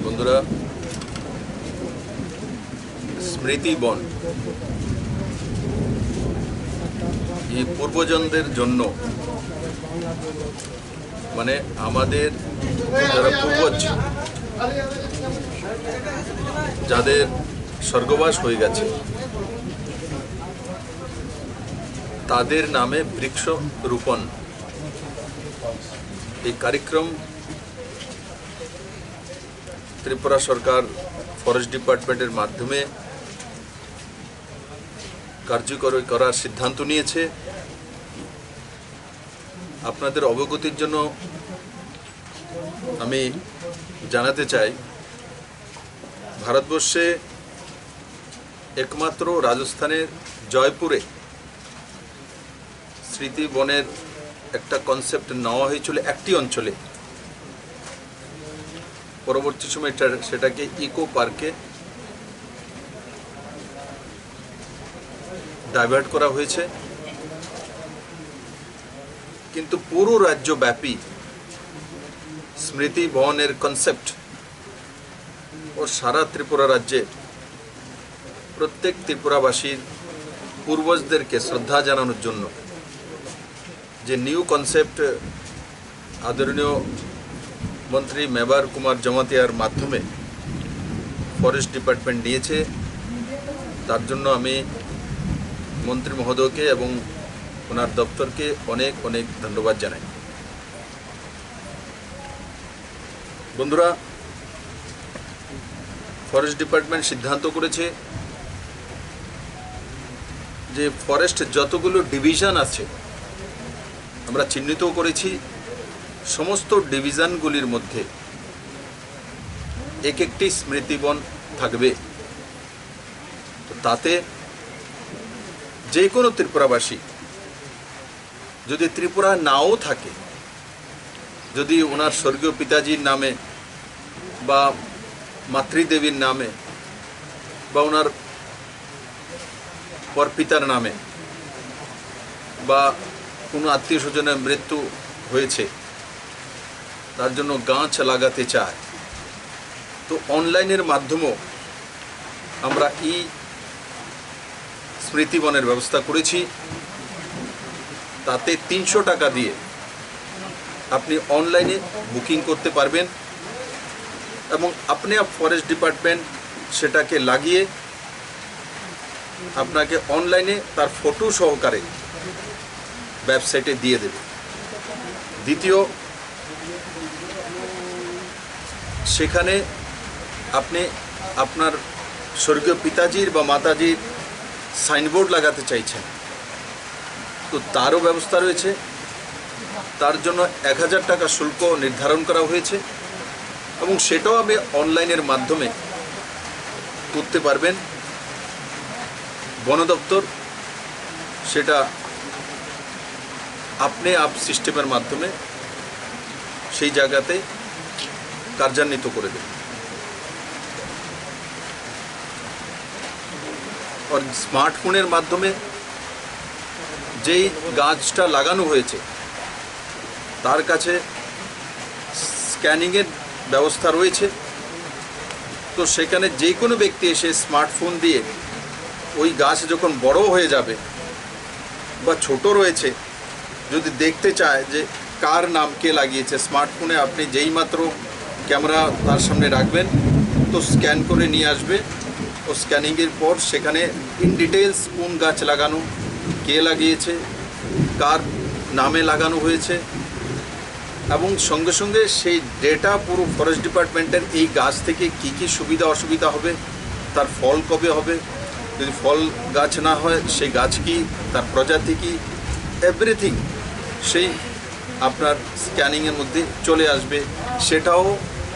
বন্ধুরা, স্মৃতি বন এই পূর্বজনদের জন্য, মানে আমাদের যারা পূর্বজ, যাদের স্বর্গবাস হয়ে গেছে, তাদের নামে বৃক্ষ রোপণ এই কার্যক্রম ত্রিপুরা সরকার ফরেস্ট ডিপার্টমেন্টের মাধ্যমে কার্যকরী করার সিদ্ধান্ত নিয়েছে। আপনাদের অবগতির জন্য আমি জানাতে চাই, ভারতবর্ষে একমাত্র রাজস্থানের জয়পুরে স্মৃতি বনের একটা কনসেপ্ট নেওয়া হয়েছিল একটি অঞ্চলে। পরবর্তী সময় সেটাকে ইকো পার্কে ডাইভার্ট করা হয়েছে, কিন্তু পুরো রাজ্যব্যাপী স্মৃতি বনের কনসেপ্ট ও সারা ত্রিপুরা রাজ্যে প্রত্যেক ত্রিপুরাবাসীর পূর্বজদেরকে শ্রদ্ধা জানানোর জন্য যে নিউ কনসেপ্ট আদরণীয় মন্ত্রী মেবার কুমার জমাতিয়ার মাধ্যমে ফরেস্ট ডিপার্টমেন্ট নিয়েছে, তার জন্য আমি মন্ত্রী মহোদয়কে এবং ওনার দপ্তরকে অনেক অনেক ধন্যবাদ জানাই। বন্ধুরা, ফরেস্ট ডিপার্টমেন্ট সিদ্ধান্ত করেছে যে ফরেস্ট যতগুলো ডিভিশন আছে আমরা চিহ্নিত করেছি, সমস্ত ডিভিশনগুলির মধ্যে এক একটি স্মৃতিবন থাকবে। তাতে যে কোনো ত্রিপুরাবাসী যদি ত্রিপুরা নাও থাকে, যদি ওনার স্বর্গীয় পিতাজির নামে বা মাতৃদেবীর নামে বা ওনার পরপিতার নামে বা কোনো আত্মীয় স্বজনের মৃত্যু হয়েছে, তার জন্য গাছ লাগাতে চায়, তো অনলাইনের মাধ্যমেও আমরা এই স্মৃতিবনের ব্যবস্থা করেছি। তাতে 300 টাকা দিয়ে আপনি অনলাইনে বুকিং করতে পারবেন এবং আপনি ফরেস্ট ডিপার্টমেন্ট সেটাকে লাগিয়ে আপনাকে অনলাইনে তার ফটো সহকারে ওয়েবসাইটে দিয়ে দেবে। দ্বিতীয়, সেখানে আপনি আপনার স্বর্গীয় পিতাজির বা মাতাজির সাইনবোর্ড লাগাতে চাইছেন, তো তারও ব্যবস্থা রয়েছে। তার জন্য 1000 টাকা শুল্ক নির্ধারণ করা হয়েছে এবং সেটাও আপনি অনলাইনের মাধ্যমে করতে পারবেন। বন দপ্তর সেটা আপনি সিস্টেমের মাধ্যমে সেই জায়গাতে কার্যান্বিত করে দেবে। আর স্মার্টফোনের মাধ্যমে যেই গাছটা লাগানো হয়েছে তার কাছে স্ক্যানিংয়ের ব্যবস্থা রয়েছে, তো সেখানে যে কোনো ব্যক্তি এসে স্মার্টফোন দিয়ে ওই গাছ যখন বড় হয়ে যাবে বা ছোট রয়েছে, যদি দেখতে চায় যে কার নাম কে লাগিয়েছে, স্মার্টফোনে আপনি যেই মাত্র ক্যামেরা তার সামনে রাখবেন তো স্ক্যান করে নিয়ে আসবে। ও স্ক্যানিংয়ের পর সেখানে ইন ডিটেলস কোন গাছ লাগানো, কে লাগিয়েছে, কার নামে লাগানো হয়েছে এবং সঙ্গে সঙ্গে সেই ডেটা পুরো ফরেস্ট ডিপার্টমেন্টের এই গাছ থেকে কি কি সুবিধা অসুবিধা হবে, তার ফল কবে হবে, যদি ফল গাছ না হয় সেই গাছ কি, তার প্রজাতি কি, এভরিথিং সেই আপনার স্ক্যানিংয়ের মধ্যে চলে আসবে। সেটাও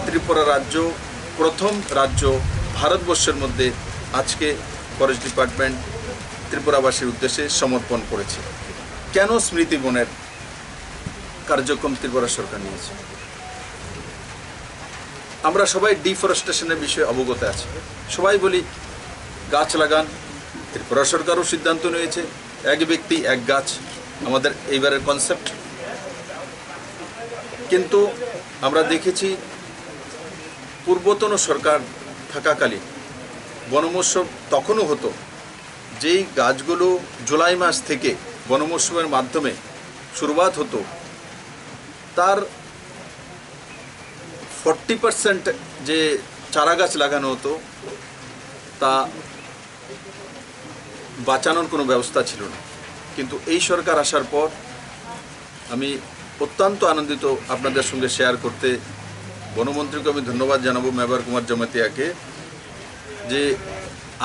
ত্রিপুরা রাজ্য প্রথম রাজ্য ভারতবর্ষের মধ্যে আজকে ফরেস্ট ডিপার্টমেন্ট ত্রিপুরাবাসীর উদ্দেশ্যে সমর্পণ করেছে। কেন স্মৃতি বনের কার্যক্রম ত্রিপুরা সরকার নিয়েছে? আমরা সবাই ডিফরেস্টেশনের বিষয়ে অবগত আছি, সবাই বলি গাছ লাগান। ত্রিপুরা সরকারও সিদ্ধান্ত নিয়েছে এক ব্যক্তি এক গাছ, আমাদের এইবারের কনসেপ্ট। কিন্তু আমরা দেখেছি পূর্বতন সরকার থাকাকালীন বন মহোৎসব তখনও হতো, যেই গাছগুলো জুলাই মাস থেকে বন মহোৎসবের মাধ্যমে শুরুয়াত হতো, তার 40% যে চারা গাছ লাগানো হতো তা বাঁচানোর কোনো ব্যবস্থা ছিল না। কিন্তু এই সরকার আসার পর আমি অত্যন্ত আনন্দিত আপনাদের সঙ্গে শেয়ার করতে, বনমন্ত্রীকে আমি ধন্যবাদ জানাবো, মেবার কুমার জমাতিয়াকে, যে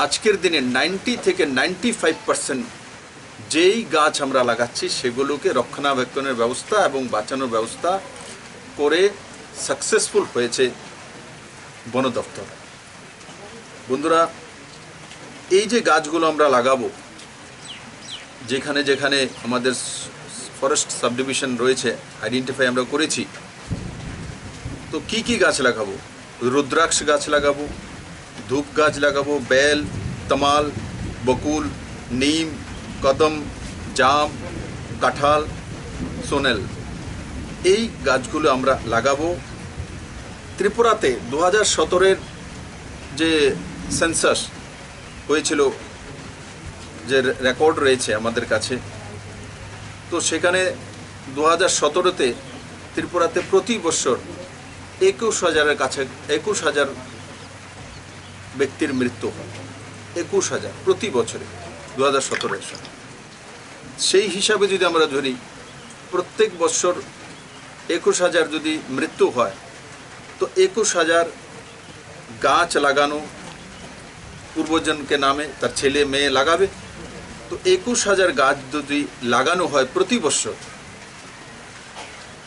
আজকের দিনে 90 থেকে 95% যেই গাছ আমরা লাগাচ্ছি সেগুলোকে রক্ষণাবেক্ষণের ব্যবস্থা এবং বাঁচানোর ব্যবস্থা করে সাকসেসফুল হয়েছে বন দপ্তর। বন্ধুরা, এই যে গাছগুলো আমরা লাগাবো, যেখানে যেখানে আমাদের ফরেস্ট সাবডিভিশন রয়েছে আইডেন্টিফাই আমরা করেছি, তো কি কি গাছ লাগাবো? রুদ্রাক্ষ গাছ লাগাবো, ধূপ গাছ লাগাবো, বেল, তমাল, বকুল, নিম, কদম, জাম, কাঁঠাল, সোনেল, এই গাছগুলো আমরা লাগাবো। ত্রিপুরাতে 2017-এর যে সেন্সাস হয়েছিল, যে রেকর্ড রয়েছে আমাদের কাছে, তো সেখানে 2017-তে ত্রিপুরাতে প্রতি বছর 21,000-এর কাছে 21,000 ব্যক্তির মৃত্যু হয়। 21,000 প্রতি বছরে 2017-এর সালে। সেই হিসাবে যদি আমরা ধরি, প্রত্যেক বছর 21,000 যদি মৃত্যু হয়, তো 21,000 গাছ লাগানো, পূর্বজনকে নামে তার ছেলে মেয়ে লাগাবে, তো 21,000 গাছ যদি লাগানো হয় প্রতি বছর,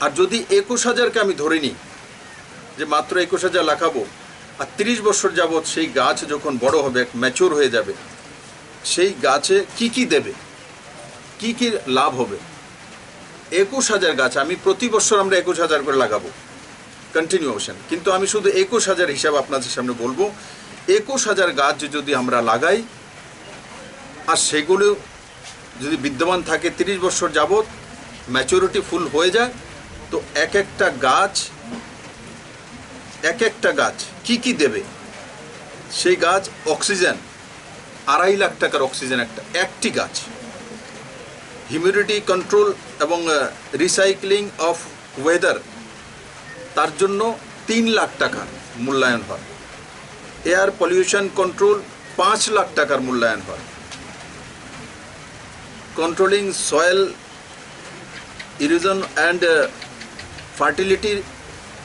আর যদি 21,000-কে আমি ধরে নিই যে মাত্র 21,000 লাগাবো, আর 30 বছর যাবৎ সেই গাছ যখন বড় হবে, ম্যাচিওর হয়ে যাবে, সেই গাছে কি কি দেবে, কি কি লাভ হবে? 21,000 গাছ আমি প্রতি বছর আমরা 21,000 করে লাগাবো কন্টিনিউশন। কিন্তু আমি শুধু 21,000 হিসাব আপনাদের সামনে বলবো। 21,000 গাছ যদি আমরা লাগাই আর সেগুলো যদি বিদ্যমান থাকে 30 বছর যাবৎ, ম্যাচুরিটি ফুল হয়ে যায়, তো এক একটা গাছ কি কি দেবে? সেই গাছ অক্সিজেন, 2.5 লাখ টাকার অক্সিজেন একটি গাছ। হিউমিডিটি কন্ট্রোল এবং রিসাইক্লিং অফ ওয়েদার, তার জন্য 3 লাখ টাকা মূল্যায়ন হয়। এয়ার পলিউশন কন্ট্রোল 5 লাখ টাকার মূল্যায়ন হয়। Controlling soil erosion and fertility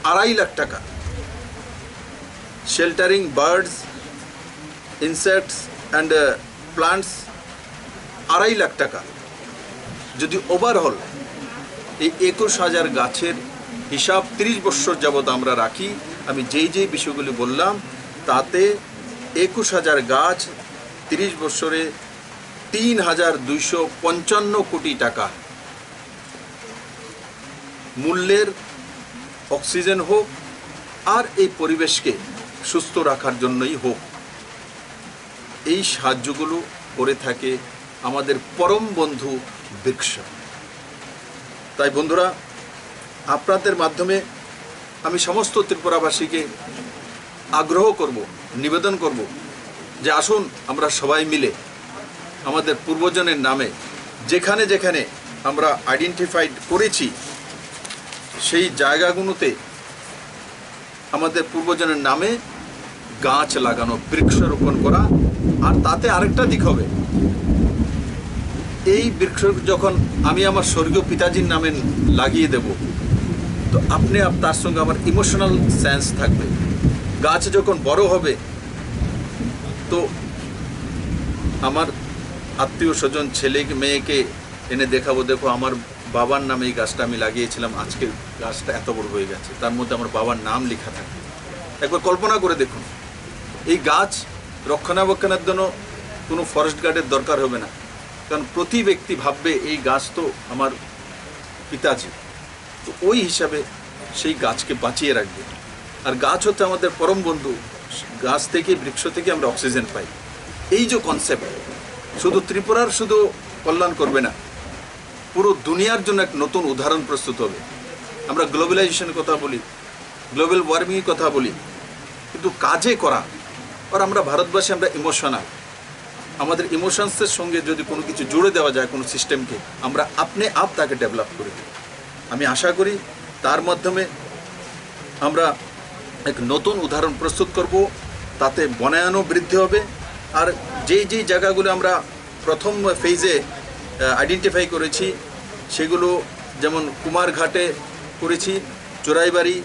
2.5 lakh টাকা। Sheltering birds, insects and plants 2.5 lakh টাকা। যদি ওভারঅল এই 21,000 গাছের হিসাব 30 বছর যাবৎ আমরা রাখি, আমি যেই বিষয়গুলি বললাম, তাতে 21,000 গাছ 30 বছরে 3,255 কোটি টাকা মূল্যের অক্সিজেন হোক, আর এই পরিবেশকে সুস্থ রাখার জন্যই হোক, এই সাহায্যগুলো করে থাকে আমাদের পরম বন্ধু বৃক্ষ। তাই বন্ধুরা, আপনাদের মাধ্যমে আমি সমস্ত ত্রিপুরাবাসীকে আগ্রহ করব, নিবেদন করব যে আসুন আমরা সবাই মিলে আমাদের পূর্বজনের নামে যেখানে যেখানে আমরা আইডেন্টিফাইড করেছি সেই জায়গাগুলোতে আমাদের পূর্বজনের নামে গাছ লাগানো, বৃক্ষরোপণ করা। আর তাতে আরেকটা দিক হবে, এই বৃক্ষ যখন আমি আমার স্বর্গীয় পিতাজির নামে লাগিয়ে দেব, তো আপনি তার সঙ্গে আমার ইমোশনাল সেন্স থাকবে। গাছ যখন বড় হবে, তো আমার আত্মীয় স্বজন, ছেলে মেয়েকে এনে দেখাবো, দেখো আমার বাবার নামে এই গাছটা আমি লাগিয়েছিলাম, আজকে গাছটা এত বড় হয়ে গেছে, তার মধ্যে আমার বাবার নাম লেখা থাকে। একবার কল্পনা করে দেখুন, এই গাছ রক্ষণাবেক্ষণের জন্য কোনো ফরেস্ট গার্ডের দরকার হবে না, কারণ প্রতি ব্যক্তি ভাববে এই গাছ তো আমার পিতাজি। তো ওই হিসাবে সেই গাছকে বাঁচিয়ে রাখবে। আর গাছ হচ্ছে আমাদের পরম বন্ধু। গাছ থেকে, বৃক্ষ থেকে আমরা অক্সিজেন পাই। এই যে কনসেপ্ট শুধু ত্রিপুরার শুধু কল্যাণ করবে না, পুরো দুনিয়ার জন্য এক নতুন উদাহরণ প্রস্তুত হবে। আমরা গ্লোবালাইজেশনের কথা বলি, গ্লোবাল ওয়ার্মিংয়ের কথা বলি, কিন্তু কাজে করা। আর আমরা ভারতবাসী, আমরা ইমোশনাল, আমাদের ইমোশনসের সঙ্গে যদি কোনো কিছু জুড়ে দেওয়া যায় কোনো সিস্টেমকে, আমরা আপনি আপ তাকে ডেভেলপ করে দিই। আমি আশা করি তার মাধ্যমে আমরা এক নতুন উদাহরণ প্রস্তুত করব, তাতে বনায়নও বৃদ্ধি হবে। আর যেই যেই জায়গাগুলো আমরা প্রথম ফেজে আইডেন্টিফাই করেছি সেগুলো যেমন কুমারঘাটে করেছি, চোরাইবাড়ি,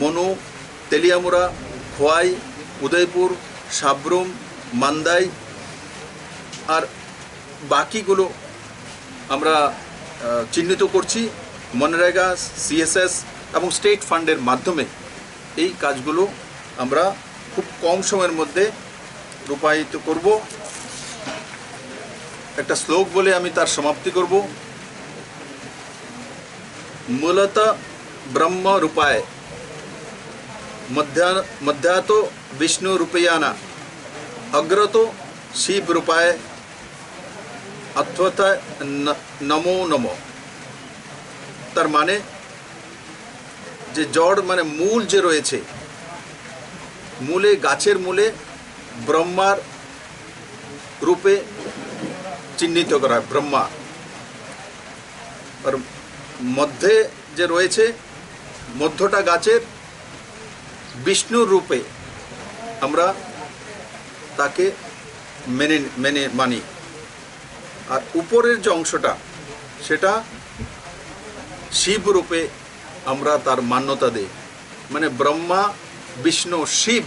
মনু, তেলিয়ামুড়া, খোয়াই, উদয়পুর, সাবরুম, মান্দাই, আর বাকিগুলো আমরা চিহ্নিত করছি। মনরেগা, সিএসএস এবং স্টেট ফান্ডের মাধ্যমে এই কাজগুলো আমরা খুব কম সময়ের মধ্যে রূপায়িত করব। একটা শ্লোক বলে আমি তার সমাপ্তি করব। মূলত ব্রহ্ম রূপায় মধ্যাত বিষ্ণু রূপয়ানা অগ্রত শিব রূপায় অথ্যথ নমো নমো। তার মানে যে জড় মানে মূল যে রয়েছে, মূলে, গাছের মূলে ব্রহ্মার রূপে চিহ্নিত করা ব্রহ্মা, আর মধ্যে যে রয়েছে মধ্যটা গাছের বিষ্ণুর রূপে আমরা তাকে মেনে মানি। আর উপরের যে অংশটা সেটা শিব রূপে আমরা তার মান্যতা দিই। মানে ব্রহ্মা, বিষ্ণু, শিব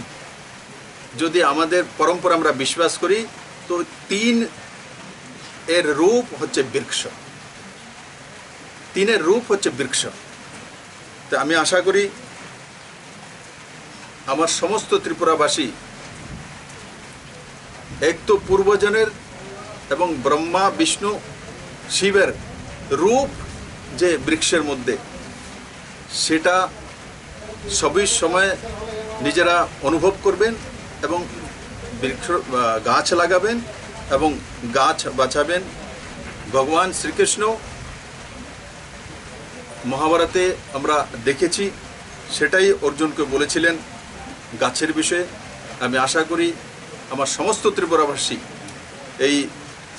যদি আমাদের পরম্পরা আমরা বিশ্বাস করি, তো 3 এর রূপ হচ্ছে বৃক্ষ, 3 এর রূপ হচ্ছে বৃক্ষ। তো আমি আশা করি আমার সমস্ত ত্রিপুরাবাসী এক তো পূর্বজনের এবং ব্রহ্মা, বিষ্ণু, শিবের রূপ যে বৃক্ষের মধ্যে, সেটা সবই সময় নিজেরা অনুভব করবেন এবং বৃক্ষ গাছ লাগাবেন এবং গাছ বাঁচাবেন। ভগবান শ্রীকৃষ্ণ মহাভারতে আমরা দেখেছি, সেটাই অর্জুনকে বলেছিলেন গাছের বিষয়ে। আমি আশা করি আমার সমস্ত ত্রিপুরাবাসী এই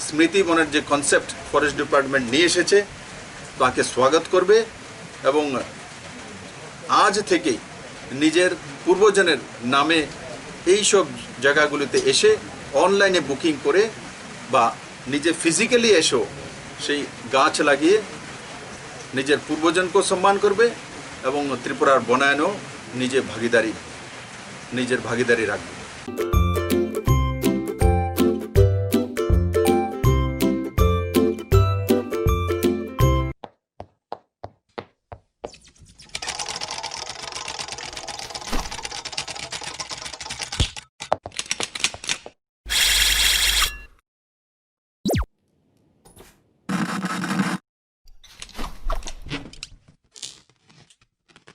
স্মৃতি বনের যে কনসেপ্ট ফরেস্ট ডিপার্টমেন্ট নিয়ে এসেছে তাকে স্বাগত করবে এবং আজ থেকেই নিজের পূর্বজনের নামে এই সব জায়গাগুলিতে এসে অনলাইনে বুকিং করে বা নিজে ফিজিক্যালি এসেও সেই গাছ লাগিয়ে নিজের পূর্বজনকেও সম্মান করবে এবং ত্রিপুরার বনায়নেও নিজের ভাগিদারি রাখবে।